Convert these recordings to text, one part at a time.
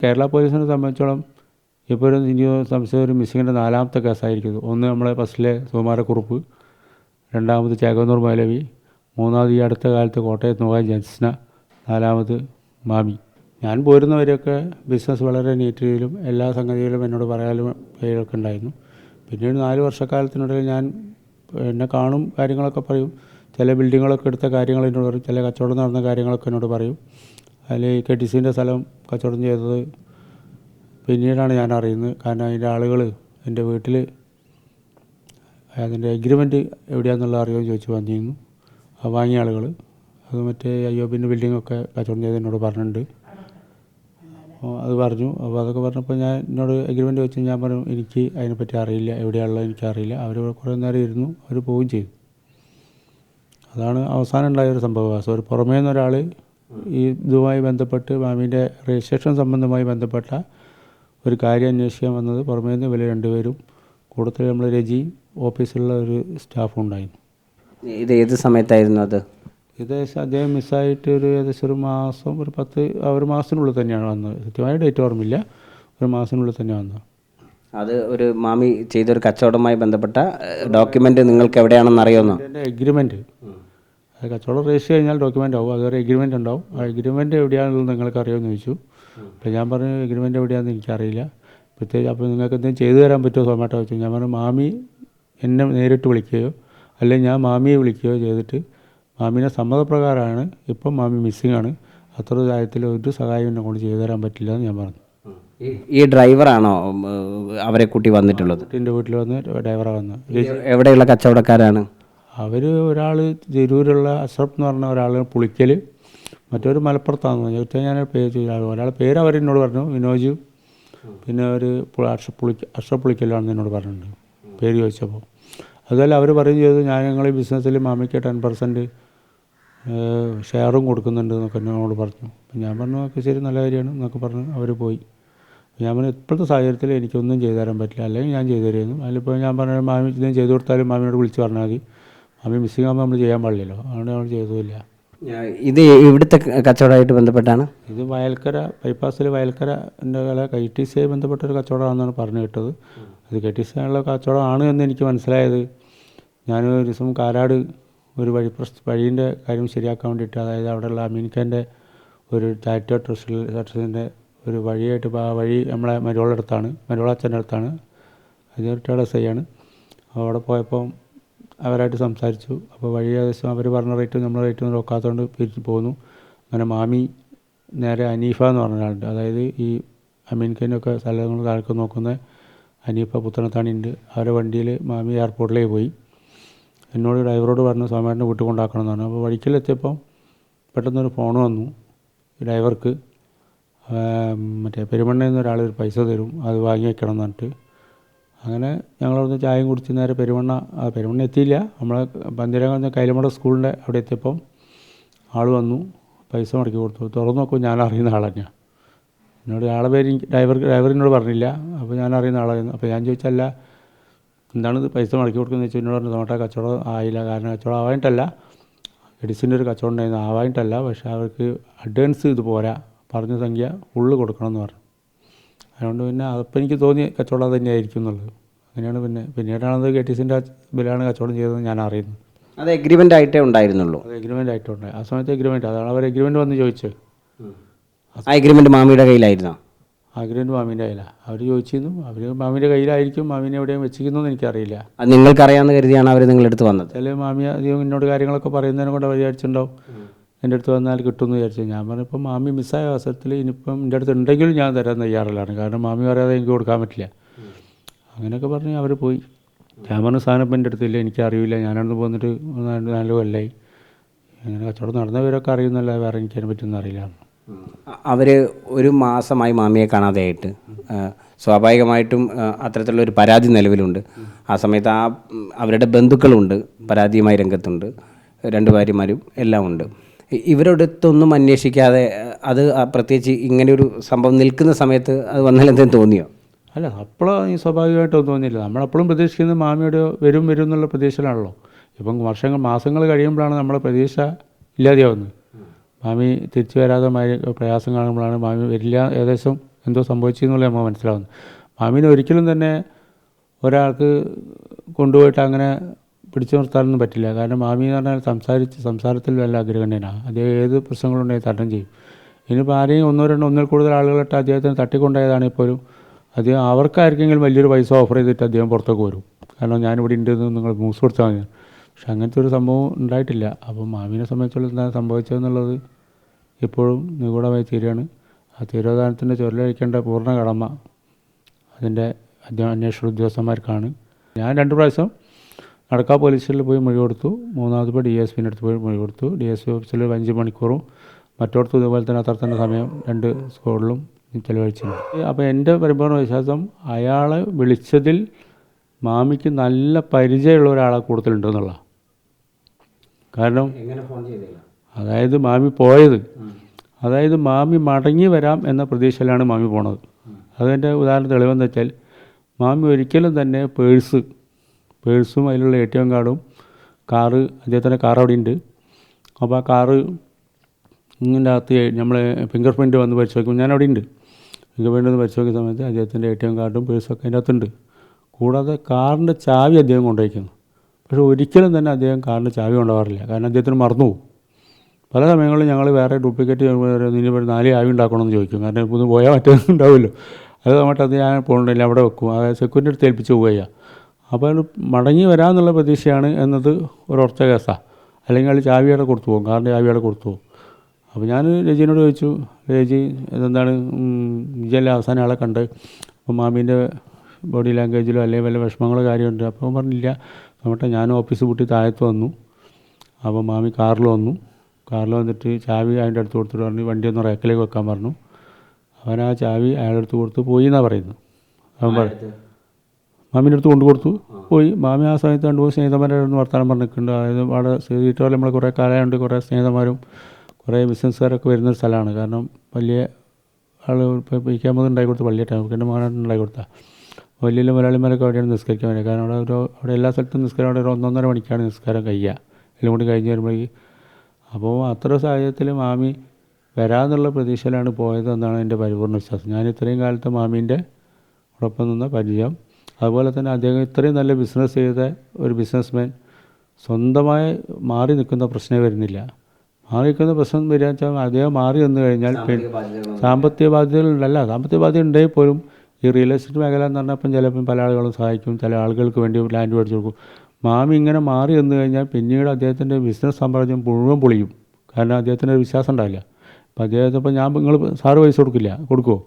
കേരള പോലീസിനെ സംബന്ധിച്ചോളം ഇപ്പോൾ ഇനി സംശയം ഒരു മിസ്സിങ്ങിൻ്റെ 4ാമത്തെ കേസായിരിക്കുന്നു. ഒന്ന് നമ്മളെ ഫസ്റ്റിലെ സുകുമാരക്കുറുപ്പ്, രണ്ടാമത് ചേകന്നൂർ മൗലവി, മൂന്നാമത് ഈ അടുത്ത കാലത്ത് കോട്ടയത്ത് നോക്കാൻ ജസ്ന, 4ാമത് മാമി. ഞാൻ പോരുന്നവരെയൊക്കെ ബിസിനസ് വളരെ നീറ്റിലും എല്ലാ സംഗതികളും എന്നോട് പറയാനും പേരൊക്കെ ഉണ്ടായിരുന്നു. പിന്നീട് 4 വർഷക്കാലത്തിനിടയിൽ ഞാൻ എന്നെ കാണും, കാര്യങ്ങളൊക്കെ പറയും. ചില ബിൽഡിങ്ങുകളൊക്കെ എടുത്ത കാര്യങ്ങൾ എന്നോട് പറയും, ചില കച്ചവടം നടന്ന കാര്യങ്ങളൊക്കെ എന്നോട് പറയും. അതിൽ KTCൻ്റെ സ്ഥലം കച്ചവടം ചെയ്തത് പിന്നീടാണ് ഞാൻ അറിയുന്നത്. കാരണം അതിൻ്റെ ആളുകൾ എൻ്റെ വീട്ടിൽ അതിൻ്റെ എഗ്രിമെൻറ്റ് എവിടെയാണെന്നുള്ള അറിയുമെന്ന് ചോദിച്ച് വന്നിരുന്നു. ആ വാങ്ങിയ ആളുകൾ അത് മറ്റേ അയ്യോബിൻ്റെ ബിൽഡിങ്ങൊക്കെ കച്ചവടം ചെയ്ത് എന്നോട് പറഞ്ഞിട്ടുണ്ട്. അത് പറഞ്ഞു. അപ്പോൾ അതൊക്കെ പറഞ്ഞപ്പോൾ എന്നോട് എഗ്രിമെൻറ്റ് വെച്ച് ഞാൻ പറഞ്ഞു എനിക്ക് അതിനെപ്പറ്റി അറിയില്ല, എവിടെയാണുള്ളത് എനിക്കറിയില്ല. അവർ കുറേ നേരം ഇരുന്നു, അവർ പോവുകയും ചെയ്തു. അതാണ് അവസാനം ഉണ്ടായൊരു സംഭവം. ഒരു പുറമേ നിന്നൊരാൾ ഈ ഇതുമായി ബന്ധപ്പെട്ട് മാമീൻ്റെ രജിസ്ട്രേഷൻ സംബന്ധമായി ബന്ധപ്പെട്ട ഒരു കാര്യം അന്വേഷിക്കാൻ വന്നത് പുറമേ നിന്ന് ഇവർ രണ്ടുപേരും, കൂടുതൽ നമ്മൾ രജി ഓഫീസിലുള്ള ഒരു സ്റ്റാഫും ഉണ്ടായിരുന്നു. ഇത് ഏത് സമയത്തായിരുന്നു അത്? ഏകദേശം അദ്ദേഹം മിസ്സായിട്ട് ഏകദേശം ഒരു മാസത്തിനുള്ളിൽ തന്നെയാണ് വന്നത്. കൃത്യമായ ഡേറ്റ് ഓർമ്മയില്ല, ഒരു മാസത്തിനുള്ളിൽ തന്നെ വന്നത്. അത് ഒരു മാമി ചെയ്തൊരു കച്ചവടവുമായി ബന്ധപ്പെട്ട ഡോക്യുമെൻ്റ് നിങ്ങൾക്ക് എവിടെയാണെന്ന് അറിയുമോ? എൻ്റെ എഗ്രിമെൻറ്റ്, അത് കച്ചവടം രജിസ്റ്റർ കഴിഞ്ഞാൽ ഡോക്യുമെൻ്റ് ആവും, അതൊരു എഗ്രിമെൻ്റ് ഉണ്ടാവും. ആ എഗ്രിമെൻ്റ് എവിടെയാണെന്ന് നിങ്ങൾക്ക് അറിയുമെന്ന് ചോദിച്ചു. അപ്പോൾ ഞാൻ പറഞ്ഞു എഗ്രിമെൻ്റ് എവിടെയാണെന്ന് എനിക്കറിയില്ല പ്രത്യേകിച്ച്. അപ്പോൾ നിങ്ങൾക്ക് എന്തെങ്കിലും ചെയ്തു തരാൻ പറ്റുമോ സൊമാറ്റോ വെച്ചു. ഞാൻ പറഞ്ഞു മാമി എന്നെ നേരിട്ട് വിളിക്കുകയോ അല്ലെങ്കിൽ ഞാൻ മാമിയെ വിളിക്കുകയോ ചെയ്തിട്ട് മാമീനെ സമ്മതപ്രകാരമാണ് ഇപ്പം മാമി മിസ്സിംഗ് ആണ്, അത്ര കാര്യത്തിൽ ഒരു സഹായം എന്നെ കൊണ്ട് ചെയ്തു തരാൻ പറ്റില്ല എന്ന് ഞാൻ പറഞ്ഞു. ഈ ഡ്രൈവറാണോ അവരെ കൂട്ടി വന്നിട്ടുള്ളത്? എൻ്റെ വീട്ടിൽ വന്ന് ഡ്രൈവറാണ് വന്നത്. എവിടെയുള്ള കച്ചവടക്കാരാണ് അവർ? ഒരാൾ തിരൂരുള്ള അഷ്റഫ് എന്ന് പറഞ്ഞ ഒരാൾ പുളിക്കൽ, മറ്റൊരു മലപ്പുറത്താണെന്ന് ചോദിച്ചാൽ ഞാൻ പേര് ചോദിച്ചാൽ ഒരാൾ പേര് അവരെന്നോട് പറഞ്ഞു വിനോജ്, പിന്നെ ഒരു അഷ്റഫ് പുളിക്കലാണെന്ന് എന്നോട് പറഞ്ഞിട്ടുണ്ട് പേര് ചോദിച്ചപ്പോൾ. അതുപോലെ അവർ പറയും ചെയ്തു ഞങ്ങൾ ഈ ബിസിനസ്സിൽ മാമിക്ക് 10% ഷെയറും കൊടുക്കുന്നുണ്ട് എന്നൊക്കെ എന്നോട് പറഞ്ഞു. അപ്പം ഞാൻ പറഞ്ഞു ഒക്കെ ശരി, നല്ല കാര്യമാണ് എന്നൊക്കെ പറഞ്ഞ് അവർ പോയി. ഞാൻ പറഞ്ഞു ഇപ്പോഴത്തെ സാഹചര്യത്തിൽ എനിക്കൊന്നും ചെയ്തു തരാൻ പറ്റില്ല, അല്ലെങ്കിൽ ഞാൻ ചെയ്തു തരുന്നു. അതിലിപ്പോൾ ഞാൻ പറഞ്ഞു മാമി ഇതും ചെയ്തു കൊടുത്താലും മാമിനോട് വിളിച്ച് പറഞ്ഞാൽ മതി, മാമി മിസ്സിംഗ് ആകുമ്പോൾ നമ്മൾ ചെയ്യാൻ പാടില്ലല്ലോ, അതുകൊണ്ട് നമ്മൾ ചെയ്തുമില്ല. ഇത് ഇവിടുത്തെ കച്ചവടമായിട്ട് ബന്ധപ്പെട്ടാണ്? ഇത് വയൽക്കര ബൈപ്പാസിൽ വയൽക്കര എൻ്റെ KTC ആയി ബന്ധപ്പെട്ടൊരു കച്ചവടമാണെന്നാണ് പറഞ്ഞു കേട്ടത്. അത് KTC ആയുള്ള കച്ചവടമാണ് എന്ന് എനിക്ക് മനസ്സിലായത് ഞാൻ ഒരു ദിവസം കാരാട് ഒരു വഴീൻ്റെ കാര്യം ശരിയാക്കാൻ വേണ്ടിയിട്ട്, അതായത് അവിടെയുള്ള അമീൻഖാൻ്റെ ഒരു ചാരിറ്റബിൾ ട്രസ്റ്റിൻ്റെ ഒരു വഴിയായിട്ട്, ആ വഴി നമ്മളെ മരുവോള അച്ഛൻ്റെ അടുത്താണ്, അതിൻ്റെ SI ആണ്. അവിടെ പോയപ്പോൾ അവരായിട്ട് സംസാരിച്ചു. അപ്പോൾ വഴി ഏകദേശം അവർ പറഞ്ഞ റേറ്റ് നമ്മളെ റേറ്റ് ഒന്നും നോക്കാത്തതുകൊണ്ട് പിരിച്ച് പോന്നു. അങ്ങനെ മാമി നേരെ അനീഫ എന്ന് പറഞ്ഞ ഒരാളുണ്ട്, അതായത് ഈ അമീൻഖാനൊക്കെ സ്ഥലങ്ങൾ കാലത്ത് നോക്കുന്ന അനീഫ പുത്തനത്താണിയുണ്ട്. അവരുടെ വണ്ടിയിൽ മാമി എയർപോർട്ടിലേക്ക് പോയി. എന്നോട് ഡ്രൈവറോട് പറഞ്ഞു സോമേട്ടനെ വീട്ടിൽ കൊണ്ടാക്കണം എന്ന് പറഞ്ഞു. അപ്പോൾ വഴിക്കിലെത്തിയപ്പോൾ പെട്ടെന്നൊരു ഫോൺ വന്നു ഈ ഡ്രൈവർക്ക്, മറ്റേ പെരുമണ്ണയിൽ നിന്ന് ഒരാൾ ഒരു പൈസ തരും, അത് വാങ്ങി വയ്ക്കണം എന്ന് പറഞ്ഞിട്ട്. അങ്ങനെ ഞങ്ങളവിടുന്ന് ചായയും കുടിച്ച് നേരെ പെരുമണ്ണ എത്തിയില്ല, നമ്മളെ പന്തിരങ്ങ കൈലമട സ്കൂളിൻ്റെ അവിടെ എത്തിയപ്പം ആൾ വന്നു, പൈസ മടക്കി കൊടുത്തു. തുറന്നു നോക്കുമ്പോൾ ഞാൻ അറിയുന്ന ആൾ തന്നെയാണ്. എന്നോട് ആളെ പേര് ഡ്രൈവറിനോട് പറഞ്ഞില്ല, അപ്പോൾ ഞാൻ അറിയുന്ന ആളായിരുന്നു. അപ്പോൾ ഞാൻ ചോദിച്ചല്ല എന്താണിത് പൈസ മടക്കി കൊടുക്കുന്നത് വെച്ചാൽ എന്നോട് പറഞ്ഞു തോട്ട കച്ചവടം ആയില്ല, കാരണം കച്ചവടം ആവായിട്ടല്ല, എഡിസിൻ്റെ ഒരു കച്ചവടം ഉണ്ടായിരുന്നു, ആവായിട്ടല്ല, പക്ഷേ അവർക്ക് അഡ്വാൻസ് ഇത് പോരാ, പറഞ്ഞ സംഖ്യ ഫുള്ള് കൊടുക്കണമെന്ന് പറഞ്ഞു. അതുകൊണ്ട് പിന്നെ അപ്പം എനിക്ക് തോന്നി കച്ചവടം അത് തന്നെയായിരിക്കും എന്നുള്ളത്. അങ്ങനെയാണ് പിന്നീടാണത് KTCൻ്റെ ബില്ലാണ് കച്ചവടം ചെയ്തതെന്ന് ഞാൻ അറിയുന്നത്. അത് എഗ്രിമെൻ്റ് ആയിട്ടേ ഉണ്ടായിരുന്നുള്ളൂ? അത് എഗ്രിമെൻ്റ് ആയിട്ടുണ്ടായി ആ സമയത്ത് എഗ്രിമെൻറ്റ്, അതാണ് അവർ എഗ്രിമെൻറ്റ് വന്ന് ചോദിച്ചത്. ആ എഗ്രിമെൻറ്റ് മാമിയുടെ കയ്യിലായിരുന്നോ? അഗ്രിമെൻറ്റ് മാമീൻ്റെ കയ്യിലാണ്. അവർ ചോദിച്ചിരുന്നു, അവർ മാമീൻ്റെ കയ്യിലായിരിക്കും, മാമീനെ എവിടെയും വെച്ചിരിക്കുന്നു എന്ന് എനിക്കറിയില്ല. അത് നിങ്ങൾക്കറിയാമെന്ന് കരുതിയാണ് അവർ നിങ്ങളെടുത്ത് വന്നത്? ചില മാമി അധികം എന്നോട് കാര്യങ്ങളൊക്കെ പറയുന്നതിനെ കൊണ്ട് അവർ വിചാരിച്ചിട്ടുണ്ടാവും എൻ്റെ അടുത്ത് വന്നാൽ കിട്ടുമെന്ന് വിചാരിച്ചു. ഞാൻ പറഞ്ഞപ്പോൾ മാമി മിസ്സായ അവസരത്തിൽ ഇനിയിപ്പം എൻ്റെ അടുത്ത് ഉണ്ടെങ്കിലും ഞാൻ തരാൻ തയ്യാറുള്ളതാണ്, കാരണം മാമി പറയാതെ എനിക്ക് കൊടുക്കാൻ പറ്റില്ല. അങ്ങനെയൊക്കെ പറഞ്ഞ് അവർ പോയി. ഞാൻ പറഞ്ഞ സാധനം ഇപ്പം എൻ്റെ അടുത്തില്ല, എനിക്കറിയില്ല, ഞാനവിടുന്ന് പോന്നിട്ട് 4 കൊല്ലമായി. അങ്ങനെ കച്ചവടം നടന്നവരൊക്കെ അറിയുന്നല്ല, വേറെ എനിക്കതിനെ പറ്റിയൊന്നും അറിയില്ല. അവർ ഒരു മാസമായി മാമിയെ കാണാതെയായിട്ട് സ്വാഭാവികമായിട്ടും അത്തരത്തിലുള്ളൊരു പരാതി നിലവിലുണ്ട്. ആ സമയത്ത് അവരുടെ ബന്ധുക്കളുണ്ട്, പരാതിയുമായി രംഗത്തുണ്ട്, 2 ഭാര്യമാരും എല്ലാം ഉണ്ട്. ഇവരോടൊത്തൊന്നും അന്വേഷിക്കാതെ അത് പ്രത്യേകിച്ച് ഇങ്ങനെയൊരു സംഭവം നിൽക്കുന്ന സമയത്ത് അത് വന്നാൽ എന്തെങ്കിലും തോന്നിയോ? അല്ല, അപ്പോഴും ഈ സ്വാഭാവികമായിട്ടൊന്നും തോന്നിയില്ല. നമ്മളെപ്പോഴും പ്രതീക്ഷിക്കുന്നത് മാമിയുടെ വരും എന്നുള്ള പ്രതീക്ഷയിലാണല്ലോ. ഇപ്പം മാസങ്ങൾ കഴിയുമ്പോഴാണ് നമ്മളെ പ്രതീക്ഷ ഇല്ലാതെയാവുന്നത്. മാമി തിരിച്ചു വരാതെ പ്രയാസം കാണുമ്പോഴാണ് മാമി വരില്ല, ഏകദേശം എന്തോ സംഭവിച്ചെന്നുള്ളത് നമ്മൾ മനസ്സിലാവുന്നത്. മാമീനെ ഒരിക്കലും തന്നെ ഒരാൾക്ക് കൊണ്ടുപോയിട്ട് അങ്ങനെ പിടിച്ചു നിർത്താനൊന്നും പറ്റില്ല. കാരണം മാമി എന്ന് പറഞ്ഞാൽ സംസാരത്തിൽ വല്ല അഗ്രഗണ്യനാണ്. അദ്ദേഹം ഏത് പ്രശ്നങ്ങളുണ്ടെങ്കിൽ തരണം ചെയ്യും. ഇനിയിപ്പോൾ ആരെയും ഒന്നിൽ കൂടുതൽ ആളുകളിട്ട് അദ്ദേഹത്തിന് തട്ടിക്കൊണ്ടായതാണെങ്കിൽ പോലും അദ്ദേഹം അവർക്കാർക്കെങ്കിലും വലിയൊരു പൈസ ഓഫർ ചെയ്തിട്ട് അദ്ദേഹം പുറത്തേക്ക് വരും. കാരണം ഞാനിവിടെ ഉണ്ടെന്ന് നിങ്ങൾ ന്യൂസ് കൊടുത്താൽ മതി. പക്ഷെ അങ്ങനത്തെ ഒരു സംഭവം ഉണ്ടായിട്ടില്ല. അപ്പം മാമീനെ സംബന്ധിച്ചുള്ള എന്താണ് സംഭവിച്ചതെന്നുള്ളത് ഇപ്പോഴും നിഗൂഢമായി തീരുകയാണ്. ആ തിരോധാനത്തിൻ്റെ ചുരുളഴിക്കേണ്ട പൂർണ്ണ കടമ അതിൻ്റെ അന്വേഷണ ഉദ്യോഗസ്ഥന്മാർക്കാണ്. ഞാൻ 2 പ്രാവശ്യം നടക്കാ പോലീസ് സ്റ്റേഷനിൽ പോയി മൊഴി കൊടുത്തു. 3ാമത് DSPൻ്റെ അടുത്ത് പോയി മൊഴി കൊടുത്തു. DSP ഓഫീസിൽ 5 മണിക്കൂറും മറ്റോടത്തും ഇതുപോലെ തന്നെ അത്ര തന്നെ സമയം 2 സ്കോഡിലും ചിലവഴിച്ചിട്ടുണ്ട്. അപ്പോൾ എൻ്റെ പരിപൂർണ്ണ വിശ്വാസം അയാളെ വിളിച്ചതിൽ മാമിക്ക് നല്ല പരിചയമുള്ള ഒരാളെ കൂടുതലുണ്ടെന്നുള്ള. കാരണം അതായത് മാമി പോയത്, അതായത് മാമി മടങ്ങി വരാം എന്ന പ്രതീക്ഷയിലാണ് മാമി പോണത്. അതിൻ്റെ ഉദാഹരണ തെളിവെന്ന് വെച്ചാൽ മാമി ഒരിക്കലും തന്നെ പേഴ്സും അതിലുള്ള ATM കാർഡും കാറ് അദ്ദേഹത്തിൻ്റെ കാർ അവിടെ ഉണ്ട്. അപ്പോൾ ആ കാറ് ഇതിൻ്റെ അകത്ത് നമ്മൾ ഫിംഗർ പ്രിൻ്റ് വന്ന് പരിശോധിക്കും. ഞാൻ അവിടെ ഉണ്ട്. ഫിംഗർ പ്രിൻ്റ് വന്ന് പരിശോധിക്കുന്ന സമയത്ത് അദ്ദേഹത്തിൻ്റെ ATM കാർഡും പേഴ്സൊക്കെ അതിൻ്റെ അകത്തുണ്ട്. കൂടാതെ കാറിൻ്റെ ചാവി അദ്ദേഹം കൊണ്ടുപോയിരിക്കുന്നു. പക്ഷേ ഒരിക്കലും തന്നെ അദ്ദേഹം കാറിൻ്റെ ചാവി കൊണ്ടുപോകാറില്ല. കാരണം അദ്ദേഹത്തിന് മറന്നു പോകും. പല സമയങ്ങളിൽ ഞങ്ങൾ വേറെ ഡ്യൂപ്ലിക്കേറ്റ് ഇനി 4 ചാവി ഉണ്ടാക്കണമെന്ന് ചോദിക്കും. കാരണം ഇപ്പോൾ പോയാൽ മറ്റേതുണ്ടാവുമല്ലോ. അത് അങ്ങോട്ട് അത് ഞാൻ പോകണില്ല, അവിടെ വെക്കും. അതായത് സെക്യൂരിറ്റി അടുത്ത് ഏൽപ്പിച്ച് പോവുക. അപ്പോൾ മടങ്ങി വരാമെന്നുള്ള പ്രതീക്ഷയാണ് എന്നത് ഒരു ഉറച്ച കേസാണ്. അല്ലെങ്കിൽ അയാൾ ചാവിയുടെ കൊടുത്തു പോകും, കാറിൻ്റെ ചാവിയുടെ കൊടുത്തു പോകും. അപ്പോൾ ഞാൻ രജിനോട് ചോദിച്ചു, രജി ഇതെന്താണ് വിജയല്ലേ അവസാനം ആളെ കണ്ട്, അപ്പോൾ മാമീൻ്റെ ബോഡി ലാംഗ്വേജിലോ അല്ലെങ്കിൽ വല്ല വിഷമങ്ങളോ കാര്യമുണ്ട്. അപ്പോൾ പറഞ്ഞില്ല. എന്നിട്ട് ഞാൻ ഓഫീസ് പൂട്ടി താഴത്ത് വന്നു. അപ്പോൾ മാമി കാറിൽ വന്നിട്ട് ചാവി അതിൻ്റെ അടുത്ത് കൊടുത്തിട്ട് പറഞ്ഞു വണ്ടി ഒന്ന് റേക്കിലേക്ക് വെക്കാൻ പറഞ്ഞു. അവൻ ആ ചാവി അയാളുടെ അടുത്ത് കൊടുത്ത് പോയി എന്നാണ് പറയുന്നത്. അവൻ പറയും മാമീൻ്റെ അടുത്ത് കൊടുത്തു പോയി. മാമി ആ സമയത്ത് 2 സ്നേഹിതന്മാരായിരുന്നു വർത്തമാനം പറഞ്ഞിട്ടുണ്ട്. അതായത് അവിടെ സീറ്റുപോലെ നമ്മൾ കുറേ കാലമുണ്ട്, കുറേ സ്നേഹിതന്മാരും കുറേ ബിസിനസ്സുകാരൊക്കെ വരുന്നൊരു സ്ഥലമാണ്. കാരണം വലിയ ആൾ ഇപ്പോൾ PK ഉണ്ടായി കൊടുത്ത് വലിയ ടൈം ഉണ്ടായി കൊടുത്താൽ വലിയ മലയാളിമാരൊക്കെ അവിടെയാണ് നിസ്കരിക്കാൻ വരിക. കാരണം അവിടെ എല്ലാ സ്ഥലത്തും നിസ്കാരം അവിടെ 1-1.5 മണിക്കാണ് നിസ്കാരം കഴിയുക. എല്ലാം കൂടി കഴിഞ്ഞ് വരുമ്പോഴേക്ക്. അപ്പോൾ അത്ര സാഹചര്യത്തിൽ മാമി വരാമെന്നുള്ള പ്രതീക്ഷയിലാണ് പോയതെന്നാണ് എൻ്റെ പരിപൂർണ്ണ വിശ്വാസം. ഞാൻ ഇത്രയും കാലത്ത് മാമീൻ്റെ ഒപ്പം നിന്ന പരിചയം, അതുപോലെ തന്നെ അദ്ദേഹം ഇത്രയും നല്ല ബിസിനസ് ചെയ്ത ഒരു ബിസിനസ്മാൻ സ്വന്തമായി മാറി നിൽക്കുന്ന പ്രശ്നമേ വരുന്നില്ല. മാറി നിൽക്കുന്ന പ്രശ്നം വരിക വെച്ചാൽ അദ്ദേഹം മാറി വന്നു കഴിഞ്ഞാൽ സാമ്പത്തിക ബാധ്യതകളുണ്ടല്ല. സാമ്പത്തിക ബാധ്യത ഉണ്ടെങ്കിൽ പോലും ഈ റിയൽ എസ്റ്റേറ്റ് മേഖല എന്ന് പറഞ്ഞപ്പം ചിലപ്പം പല ആളുകളും സഹായിക്കും, ചില ആളുകൾക്ക് വേണ്ടി ലാൻഡ് മേടിച്ച് കൊടുക്കും. മാമി ഇങ്ങനെ മാറി വന്നു കഴിഞ്ഞാൽ പിന്നീട് അദ്ദേഹത്തിൻ്റെ ബിസിനസ് സാമ്രാജ്യം മുഴുവൻ പൊളിയും. കാരണം അദ്ദേഹത്തിന് ഒരു വിശ്വാസം ഉണ്ടാവില്ല. അപ്പോൾ അദ്ദേഹത്തിപ്പോൾ നിങ്ങൾ സാറ് പൈസ കൊടുക്കുമോ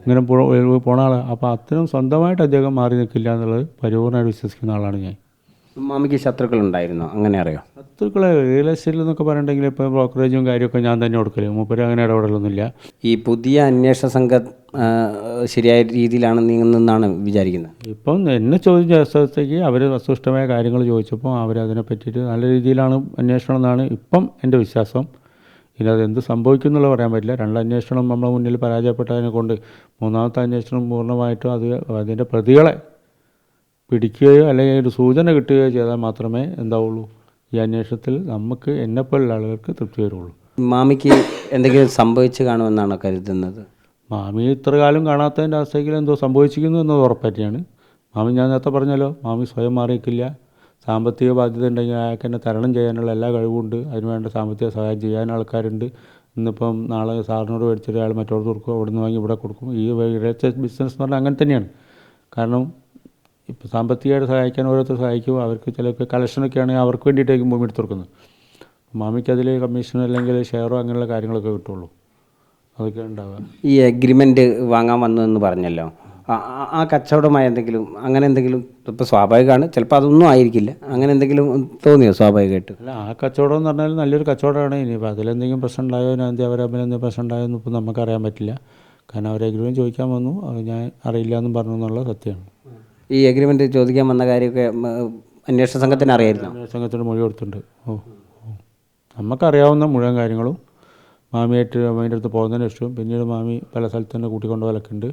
ഇങ്ങനെ പോണ ആൾ. അപ്പോൾ അത്രയും സ്വന്തമായിട്ട് അദ്ദേഹം മാറി നിൽക്കില്ല എന്നുള്ളത് പരിപൂർണ്ണമായിട്ട് വിശ്വസിക്കുന്ന ആളാണ് ഞാൻ. മാമിക്ക് ശത്രുക്കളുണ്ടായിരുന്നോ? അങ്ങനെ അറിയോ? ശത്രുക്കളെ റിയൽ എസ്റ്റേറ്റിൽ എന്നൊക്കെ പറഞ്ഞിട്ടുണ്ടെങ്കിൽ ഇപ്പോൾ ബ്രോക്കറേജും കാര്യമൊക്കെ ഞാൻ തന്നെ കൊടുക്കല്. മൂപ്പര് അങ്ങനെ ഇടപെടലൊന്നുമില്ല. ഈ പുതിയ അന്വേഷണ സംഘം ശരിയായ രീതിയിലാണ് നീങ്ങുന്നതെന്നാണ് വിചാരിക്കുന്നത്. ഇപ്പം എന്നെ ചോദിച്ച അവസ്ഥയ്ക്ക് അവർ വസ്തുനിഷ്ഠമായ കാര്യങ്ങൾ ചോദിച്ചപ്പോൾ അവരതിനെ പറ്റിയിട്ട് നല്ല രീതിയിലാണ് അന്വേഷണം എന്നാണ് ഇപ്പം എൻ്റെ വിശ്വാസം. ഇനി അതെന്ത് സംഭവിക്കും എന്നുള്ളത് പറയാൻ പറ്റില്ല. 2 അന്വേഷണം നമ്മളെ മുന്നിൽ പരാജയപ്പെട്ടതിനെ കൊണ്ട് 3ാമത്തെ അന്വേഷണം പൂർണ്ണമായിട്ടും അതിൻ്റെ പ്രതികളെ പിടിക്കുകയോ അല്ലെങ്കിൽ ഒരു സൂചന കിട്ടുകയോ ചെയ്താൽ മാത്രമേ എന്താവുള്ളൂ ഈ അന്വേഷണത്തിൽ നമുക്ക് എന്നെപ്പോലുള്ള ആളുകൾക്ക് തൃപ്തി വരുള്ളൂ. മാമിക്ക് എന്തെങ്കിലും സംഭവിച്ചു കാണുമെന്നാണ് കരുതുന്നത്? മാമി ഇത്ര കാലം കാണാത്തതിൻ്റെ അവസ്ഥയിൽ എന്തോ സംഭവിച്ചിരിക്കുന്നു എന്നത് ഉറപ്പറ്റിയാണ്. മാമി ഞാൻ നേരത്തെ പറഞ്ഞല്ലോ, മാമി സ്വയം മാറിയിക്കില്ല. സാമ്പത്തിക ബാധ്യത ഉണ്ടെങ്കിൽ അയാൾക്ക് തന്നെ തരണം ചെയ്യാനുള്ള എല്ലാ കഴിവുണ്ട്. അതിനുവേണ്ട സാമ്പത്തിക സഹായം ചെയ്യാൻ ആൾക്കാരുണ്ട്. ഇന്നിപ്പം നാളെ സാറിനോട് മേടിച്ചിട്ട് അയാൾ മറ്റോടത്ത് കൊടുക്കും, അവിടെ നിന്ന് വാങ്ങി ഇവിടെ കൊടുക്കും. ഈ റിയൽ എസ്റ്റേറ്റ് ബിസിനസ് എന്ന് പറഞ്ഞാൽ അങ്ങനെ തന്നെയാണ്. കാരണം ഇപ്പോൾ സാമ്പത്തികമായിട്ട് സഹായിക്കാൻ ഓരോരുത്തർ സഹായിക്കും. അവർക്ക് ചിലർക്ക് കളക്ഷനൊക്കെ ആണെങ്കിൽ അവർക്ക് വേണ്ടിയിട്ടായിരിക്കും ഭൂമി എടുത്ത് കൊടുക്കുന്നത്. മാമിക്ക് അതിൽ കമ്മീഷൻ അല്ലെങ്കിൽ ഷെയറോ അങ്ങനെയുള്ള കാര്യങ്ങളൊക്കെ കിട്ടുള്ളൂ. അതൊക്കെ ഉണ്ടാവുക. ഈ എഗ്രിമെൻറ്റ് വാങ്ങാൻ വന്നു എന്ന് പറഞ്ഞല്ലോ, ആ കച്ചവടമായ എന്തെങ്കിലും അങ്ങനെ എന്തെങ്കിലും ഇപ്പോൾ സ്വാഭാവികമാണ്, ചിലപ്പോൾ അതൊന്നും ആയിരിക്കില്ല, അങ്ങനെ എന്തെങ്കിലും തോന്നിയോ സ്വാഭാവികമായിട്ട്? അല്ല, ആ കച്ചവടം എന്ന് പറഞ്ഞാൽ നല്ലൊരു കച്ചവടമാണ്. ഇനിയിപ്പോൾ അതിലെന്തെങ്കിലും പ്രശ്നം ഉണ്ടായോ, അവരമ്മിലെന്തെങ്കിലും പ്രശ്നം ഉണ്ടായോ എന്ന് ഇപ്പോൾ നമുക്കറിയാൻ പറ്റില്ല. കാരണം അവർ എഗ്രിമെൻറ്റ് ചോദിക്കാൻ വന്നു, അത് ഞാൻ അറിയില്ല എന്നും പറഞ്ഞു എന്നുള്ള സത്യമാണ്. ഈ എഗ്രിമെൻറ്റ് ചോദിക്കാൻ വന്ന കാര്യമൊക്കെ അന്വേഷണ സംഘത്തിന് അറിയായിരുന്നു? അന്വേഷണ സംഘത്തിന് മൊഴി കൊടുത്തിട്ടുണ്ട്. നമുക്കറിയാവുന്ന മുഴുവൻ കാര്യങ്ങളും മാമിയായിട്ട് മാമിൻ്റെ അടുത്ത് പോകുന്നതിന് ഇഷ്ടവും പിന്നീട് മാമി പല സ്ഥലത്ത് തന്നെ കൂട്ടിക്കൊണ്ടുപോകലൊക്കെ ഉണ്ട്.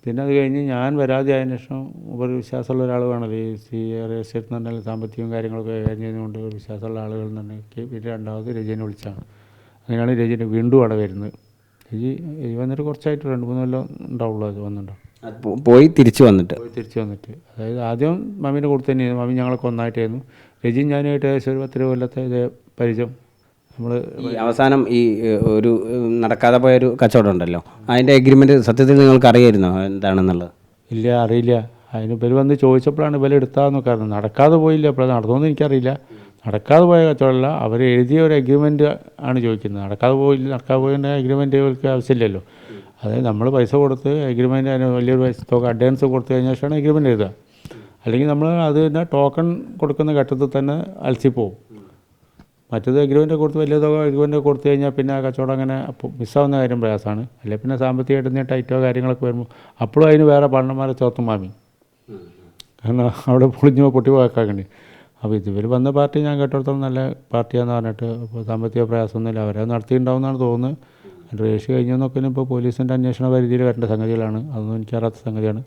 പിന്നെ അത് കഴിഞ്ഞ് ഞാൻ വരാതെ ആയതിനു ശേഷം ഒരു വിശ്വാസമുള്ള ഒരാൾ വേണമല്ലോ. ഈ റിയൽ എസ്റ്റേറ്റ് എന്ന് പറഞ്ഞാൽ സാമ്പത്തികവും കാര്യങ്ങളൊക്കെ കൈകാര്യം ചെയ്യുന്നതുകൊണ്ട് ഒരു വിശ്വാസമുള്ള ആളുകൾ എന്നുണ്ടെങ്കിൽ പിന്നെ 2ാമത് രജീനെ വിളിച്ചാണ്. അങ്ങനെയാണ് രജീനെ വീണ്ടും അവിടെ വരുന്നത്. രജി വന്നിട്ട് കുറച്ചായിട്ട് 2-3 കൊല്ലം ഉണ്ടാവുള്ളൂ. അത് വന്നിട്ടുണ്ടാവും. പോയി തിരിച്ചു വന്നിട്ട് പോയി തിരിച്ച് വന്നിട്ട്, അതായത് ആദ്യം മമ്മീൻ്റെ കൂടെ തന്നെയായിരുന്നു. മമ്മി ഞങ്ങളൊക്കെ ഒന്നായിട്ടായിരുന്നു. രജിയും ഞാനുമായിട്ട് ഏകദേശം ഒരു 10 കൊല്ലത്തെ ഇതേ പരിചയം. നമ്മൾ ഈ അവസാനം ഈ ഒരു നടക്കാതെ പോയൊരു കച്ചവടം ഉണ്ടല്ലോ, അതിൻ്റെ എഗ്രിമെൻറ്റ് സത്യത്തിൽ നിങ്ങൾക്ക് അറിയായിരുന്നോ എന്താണെന്നുള്ളത്? ഇല്ല, അറിയില്ല. അതിന് ഇവർ വന്ന് ചോദിച്ചപ്പോഴാണ് ഇവർ എടുത്താന്നൊക്കെ അറിഞ്ഞത്. നടക്കാതെ പോയില്ല. അപ്പോൾ നടന്നോന്ന് എനിക്കറിയില്ല. നടക്കാതെ പോയ കച്ചവടമല്ല, അവർ എഴുതിയ ഒരു എഗ്രിമെൻ്റ് ആണ് ചോദിക്കുന്നത്. നടക്കാതെ പോയതിൻ്റെ എഗ്രിമെൻ്റ് ഇവർക്ക് ആവശ്യമില്ലല്ലോ. അതായത് നമ്മൾ പൈസ കൊടുത്ത് എഗ്രിമെൻ്റ് അതിന് വലിയൊരു പൈസ തുക അഡ്വാൻസ് കൊടുത്തു കഴിഞ്ഞ ശേഷമാണ് എഗ്രിമെൻ്റ് എഴുതുക. അല്ലെങ്കിൽ നമ്മൾ അത് തന്നെ ടോക്കൺ കൊടുക്കുന്ന ഘട്ടത്തിൽ തന്നെ അലസിപ്പോവും. മറ്റേത് എഗ്രിമെൻ്റ് കൊടുത്ത് വലിയ തുക എഗ്രിമെൻ്റ് കൊടുത്തു കഴിഞ്ഞാൽ പിന്നെ ആ കച്ചവടം അങ്ങനെ മിസ്സാവുന്ന കാര്യം പ്രയാസമാണ്. അല്ലെങ്കിൽ പിന്നെ സാമ്പത്തികമായിട്ട് എന്തെങ്കിലും ടൈറ്റോ കാര്യങ്ങളൊക്കെ വരുമ്പോൾ അപ്പോഴും അതിന് വേറെ പണ്ടന്മാരെ ചോർത്തും മാമി. കാരണം അവിടെ പൊട്ടി പോയേക്കാക്കണ്ടി. അപ്പോൾ ഇവർ വന്ന പാർട്ടി ഞാൻ കേട്ടിടത്തോളം നല്ല പാർട്ടിയാണെന്ന് പറഞ്ഞിട്ട്, അപ്പോൾ സാമ്പത്തിക പ്രയാസമൊന്നുമില്ല, അവരെ നടത്തിയിട്ടുണ്ടാവും എന്നാണ് തോന്നുന്നത്. രജിസ്റ്റർ കഴിഞ്ഞെന്നൊക്കെ ഇപ്പോൾ പോലീസിൻ്റെ അന്വേഷണ പരിധിയിൽ വരേണ്ട സംഗതികളാണ്. അതൊന്നും എനിക്കറിയാത്ത സംഗതിയാണ്.